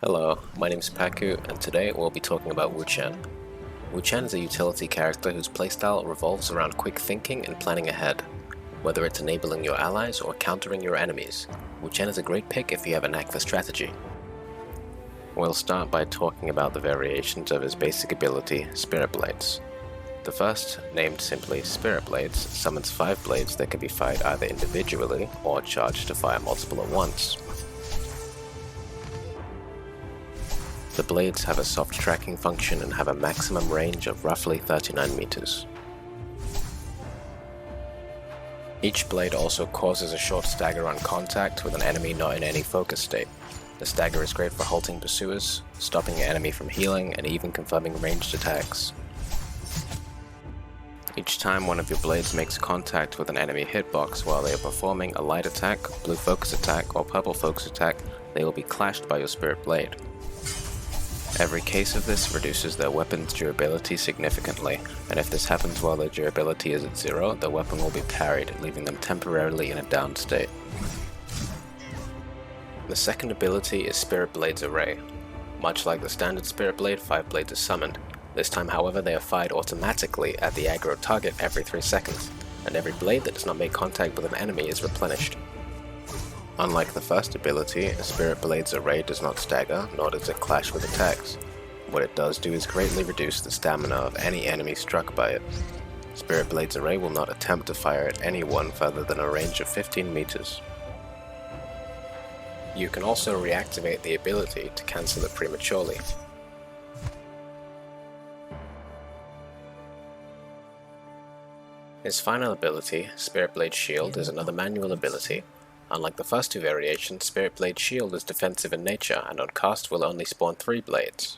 Hello, my name is Pakku, and today we'll be talking about Wuchen. Wuchen is a utility character whose playstyle revolves around quick thinking and planning ahead. Whether it's enabling your allies or countering your enemies, Wuchen is a great pick if you have a knack for strategy. We'll start by talking about the variations of his basic ability, Spirit Blades. The first, named simply Spirit Blades, summons 5 blades that can be fired either individually or charged to fire multiple at once. The blades have a soft tracking function and have a maximum range of roughly 39 meters. Each blade also causes a short stagger on contact with an enemy not in any focus state. The stagger is great for halting pursuers, stopping an enemy from healing, and even confirming ranged attacks. Each time one of your blades makes contact with an enemy hitbox while they are performing a light attack, blue focus attack, or purple focus attack, they will be clashed by your Spirit Blade. Every case of this reduces their weapon's durability significantly, and if this happens while their durability is at 0, the weapon will be parried, leaving them temporarily in a downed state. The second ability is Spirit Blade's Array. Much like the standard Spirit Blade, 5 blades are summoned. This time, however, they are fired automatically at the aggro target every 3 seconds, and every blade that does not make contact with an enemy is replenished. Unlike the first ability, Spirit Blade's Array does not stagger, nor does it clash with attacks. What it does do is greatly reduce the stamina of any enemy struck by it. Spirit Blade's Array will not attempt to fire at anyone further than a range of 15 meters. You can also reactivate the ability to cancel it prematurely. His final ability, Spirit Blade Shield, is another manual ability. Unlike the first 2 variations, Spirit Blade Shield is defensive in nature and on cast will only spawn 3 blades.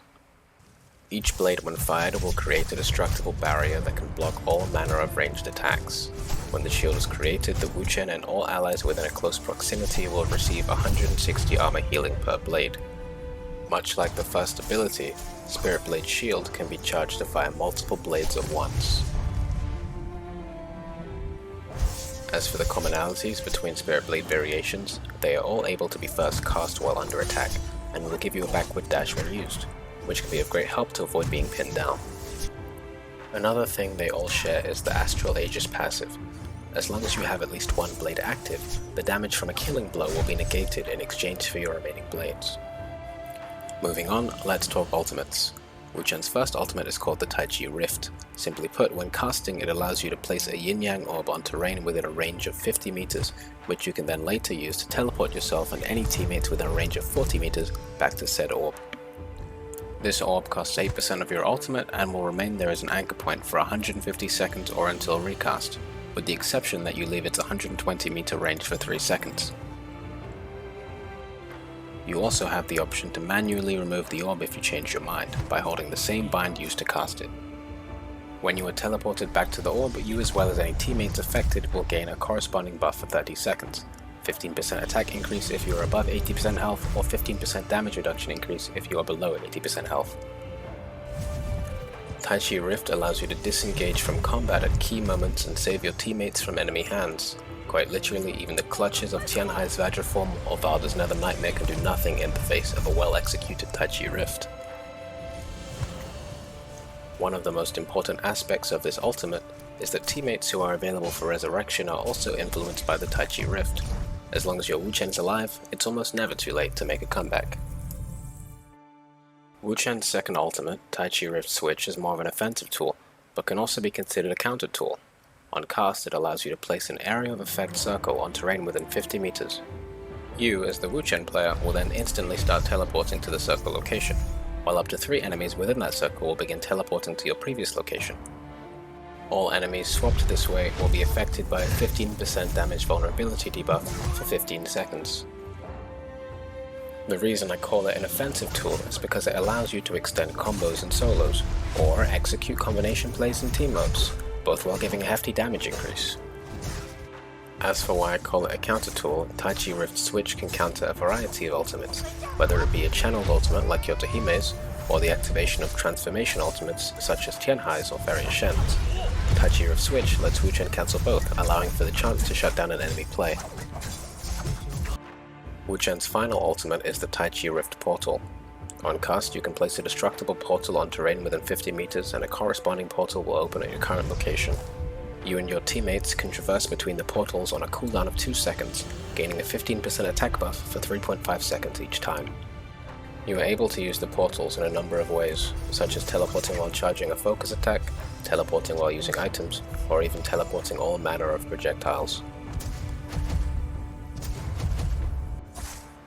Each blade when fired will create a destructible barrier that can block all manner of ranged attacks. When the shield is created, the Wuchen and all allies within a close proximity will receive 160 armor healing per blade. Much like the first ability, Spirit Blade Shield can be charged to fire multiple blades at once. As for the commonalities between Spirit Blade variations, they are all able to be first cast while under attack, and will give you a backward dash when used, which can be of great help to avoid being pinned down. Another thing they all share is the Astral Aegis passive. As long as you have at least 1 blade active, the damage from a killing blow will be negated in exchange for your remaining blades. Moving on, let's talk ultimates. Wuchen's first ultimate is called the Taichi Rift. Simply put, when casting, it allows you to place a yin-yang orb on terrain within a range of 50 meters, which you can then later use to teleport yourself and any teammates within a range of 40 meters back to said orb. This orb costs 8% of your ultimate and will remain there as an anchor point for 150 seconds or until recast, with the exception that you leave its 120 meter range for 3 seconds. You also have the option to manually remove the orb if you change your mind, by holding the same bind used to cast it. When you are teleported back to the orb, you as well as any teammates affected will gain a corresponding buff for 30 seconds, 15% attack increase if you are above 80% health, or 15% damage reduction increase if you are below 80% health. Taichi Rift allows you to disengage from combat at key moments and save your teammates from enemy hands. Quite literally, even the clutches of Tianhai's Vajra form or Valda's Nether Nightmare can do nothing in the face of a well-executed Taichi Rift. One of the most important aspects of this ultimate is that teammates who are available for resurrection are also influenced by the Taichi Rift. As long as your Wuchen's alive, it's almost never too late to make a comeback. Wuchen's second ultimate, Taichi Rift Switch, is more of an offensive tool, but can also be considered a counter tool. On cast, it allows you to place an area of effect circle on terrain within 50 meters. You, as the Wuchen player, will then instantly start teleporting to the circle location, while up to 3 enemies within that circle will begin teleporting to your previous location. All enemies swapped this way will be affected by a 15% damage vulnerability debuff for 15 seconds. The reason I call it an offensive tool is because it allows you to extend combos and solos, or execute combination plays in team modes, both while giving a hefty damage increase. As for why I call it a counter tool, Taichi Rift Switch can counter a variety of ultimates, whether it be a channeled ultimate like Yotohime's, or the activation of transformation ultimates such as Tianhai's or Fairy Shen's. Taichi Rift Switch lets Wuchen cancel both, allowing for the chance to shut down an enemy play. Wuchen's final ultimate is the Taichi Rift Portal. On cast, you can place a destructible portal on terrain within 50 meters, and a corresponding portal will open at your current location. You and your teammates can traverse between the portals on a cooldown of 2 seconds, gaining a 15% attack buff for 3.5 seconds each time. You are able to use the portals in a number of ways, such as teleporting while charging a focus attack, teleporting while using items, or even teleporting all manner of projectiles.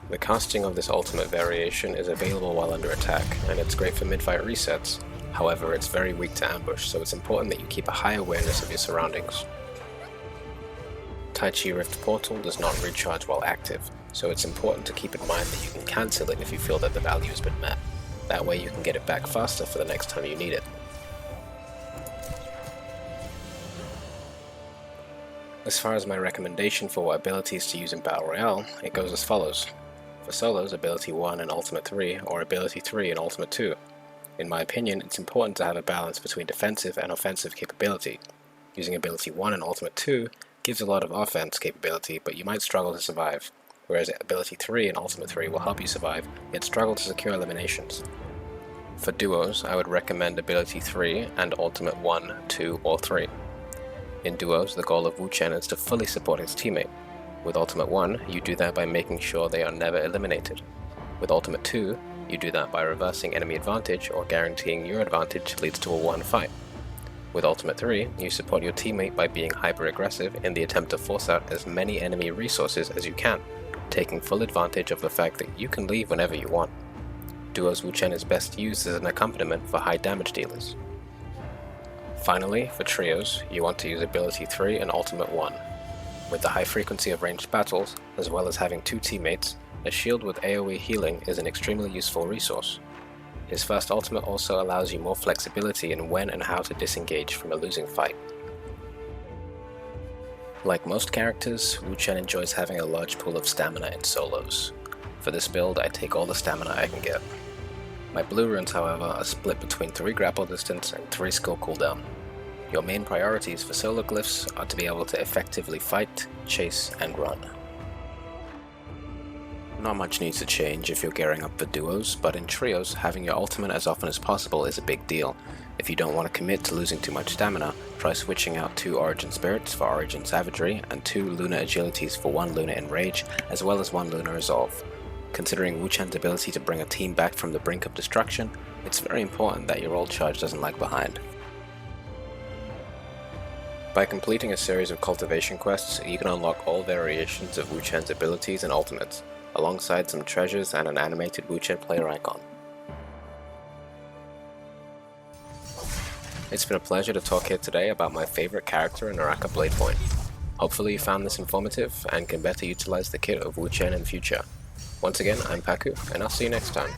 The casting of this ultimate variation is available while under attack, and it's great for mid-fight resets. However, it's very weak to ambush, so it's important that you keep a high awareness of your surroundings. Tai Chi Rift Portal does not recharge while active, so it's important to keep in mind that you can cancel it if you feel that the value has been met. That way you can get it back faster for the next time you need it. As far as my recommendation for what abilities to use in Battle Royale, it goes as follows. For solos, Ability 1 in Ultimate 3, or Ability 3 in Ultimate 2. In my opinion, it's important to have a balance between defensive and offensive capability. Using Ability 1 in Ultimate 2 gives a lot of offense capability, but you might struggle to survive, whereas Ability 3 in Ultimate 3 will help you survive, yet struggle to secure eliminations. For duos, I would recommend Ability 3 and Ultimate 1, 2, or 3. In duos, the goal of Wuchen is to fully support his teammate. With Ultimate 1, you do that by making sure they are never eliminated. With Ultimate 2, you do that by reversing enemy advantage or guaranteeing your advantage leads to a 1 fight. With Ultimate 3, you support your teammate by being hyper-aggressive in the attempt to force out as many enemy resources as you can, taking full advantage of the fact that you can leave whenever you want. Duos Wuchen is best used as an accompaniment for high damage dealers. Finally, for trios, you want to use Ability 3 and Ultimate 1. With the high frequency of ranged battles, as well as having 2 teammates, a shield with AoE healing is an extremely useful resource. His first ultimate also allows you more flexibility in when and how to disengage from a losing fight. Like most characters, Wuchen enjoys having a large pool of stamina in solos. For this build, I take all the stamina I can get. My blue runes, however, are split between 3 grapple distance and 3 skill cooldown. Your main priorities for solo glyphs are to be able to effectively fight, chase, and run. Not much needs to change if you're gearing up for duos, but in trios, having your ultimate as often as possible is a big deal. If you don't want to commit to losing too much stamina, try switching out 2 Origin Spirits for Origin Savagery and 2 Lunar Agilities for 1 Lunar Enrage, as well as 1 Lunar Resolve. Considering Wuchen's ability to bring a team back from the brink of destruction, it's very important that your old charge doesn't lag behind. By completing a series of cultivation quests, you can unlock all variations of Wuchen's abilities and ultimates, alongside some treasures and an animated Wuchen player icon. It's been a pleasure to talk here today about my favorite character in Naraka Bladepoint. Hopefully you found this informative and can better utilize the kit of Wuchen in future. Once again, I'm Pakku, and I'll see you next time.